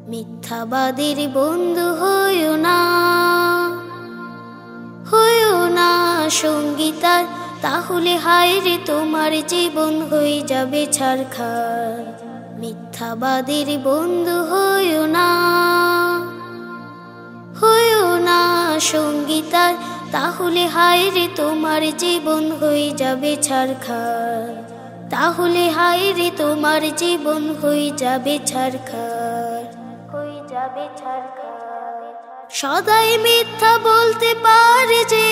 মিথ্যাবাদীর বন্ধু হইও না সঙ্গীতার, তাহলে হায় রে তোমার জীবন হয়ে যাবে ছারখার। মিথ্যাবাদীর বন্ধু হইও না সঙ্গীতার, তাহলে হায় রে তোমার জীবন হয়ে যাবে ছারখার। তাহলে হায় রে তোমার জীবন হয়ে যাবে ছারখার, হয়ে যাবে ছারখার। সদাই মিথ্যা বলতে পারে যে,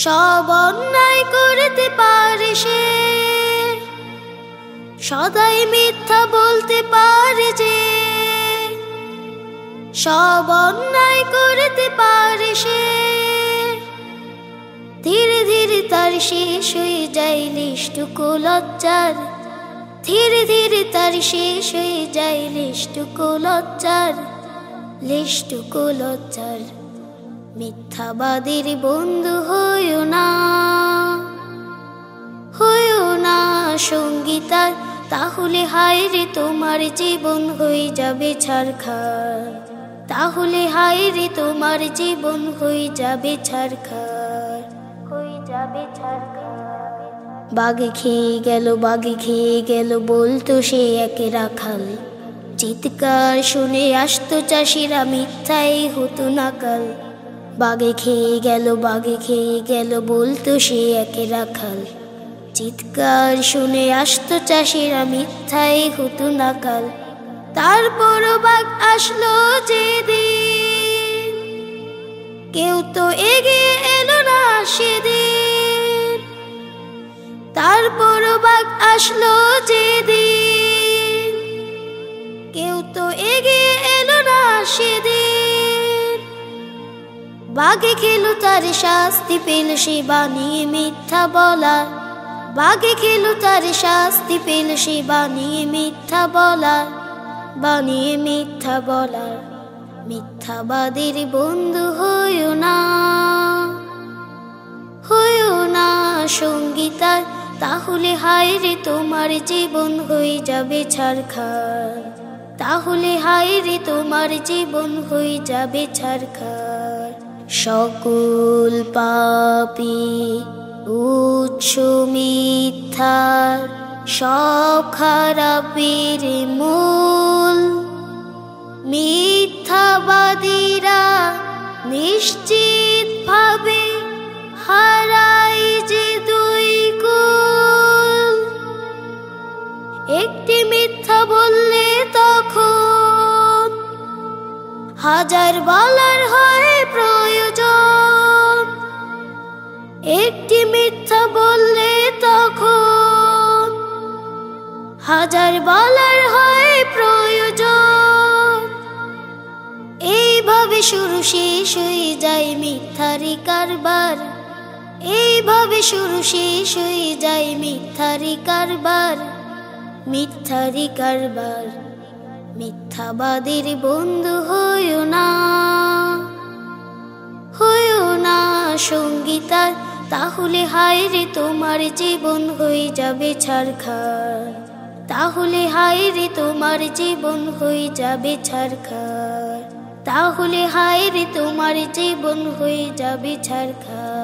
সব অন্যায় করতে পারে সে। সদাই মিথ্যা বলতে পারে যে, সব অন্যায় করতে পারে সে। ধীরে ধীরে তার শেষ হয়ে যায় লিষ্টুকু লজ্জার। ধীরে ধীরে তার শেষ হয়ে যায় লিষ্টুকু লজ্জার, লিষ্টুকু লজ্জার। মিথ্যাবাদীর বন্ধু হইও না সঙ্গীতার, তাহলে হায় রে তোমার জীবন হয়ে যাবে ছারখার। তাহলে হায় রে তোমার জীবন হয়ে যাবে ছারখার, হয়ে যাবে ছারখার। বাঘে খেয়ে গেল বলতো সে একে রাখাল। চিৎকার শুনে আসতো চাষিরা, মিথ্যাই হতো নাকাল। বাঘে খেয়ে গেল বলতো সে একে রাখাল। চিৎকার শুনে আসতো চাষিরা, মিথ্যাই হতো নাকাল। তারপরও বাঘ আসলো যেদিন, কেউ তো এগিয়ে এলো না সেদিন। তারপরও বাঘ আসলো যেদিন, কেউ তো এগিয়ে এলো না সেদিন। বাঘে খেলো তার শাস্তি পেল সে বানিয়ে মিথ্যা বলা। বাঘে খেলো তার শাস্তি পেল সে বানিয়ে মিথ্যা বলা, বানিয়ে মিথ্যা বলা। মিথ্যাবাদীর বন্ধু হইও না সঙ্গীতার, তাহলে হায় রে তোমার জীবন হয়ে যাবে ছারখার। তাহলে হায় রে তোমার জীবন হয়ে যাবে ছারখার। সকল পাপী উৎস মিথ্যার, সব খারাপের মূল। মিথ্যাবাদীরা নিশ্চিত ভাবে হারায় যে দুই কুল। একটি মিথ্যা বললে তখন হাজার বলার হয় প্রয়োজন। একটি মিথ্যা বললে তখন হাজার বলার হয় প্রয়োজন। এইভাবে শুরু শেষ হয়ে যায় মিথ্যারি কারবার। এইভাবে শুরু শেষ হয়ে যায় মিথ্যারি কারবার, মিথ্যারি কারবার। মিথ্যাবাদীর বন্ধু হইও না সঙ্গীতার, তাহলে হায় রে তোমার জীবন হয়ে যাবে ছারখার। তাহলে হায় রে তোমার জীবন হয়ে যাবে ছারখার। তাহলে হায় রে তোমার জীবন হয়ে যাবে ছারখার।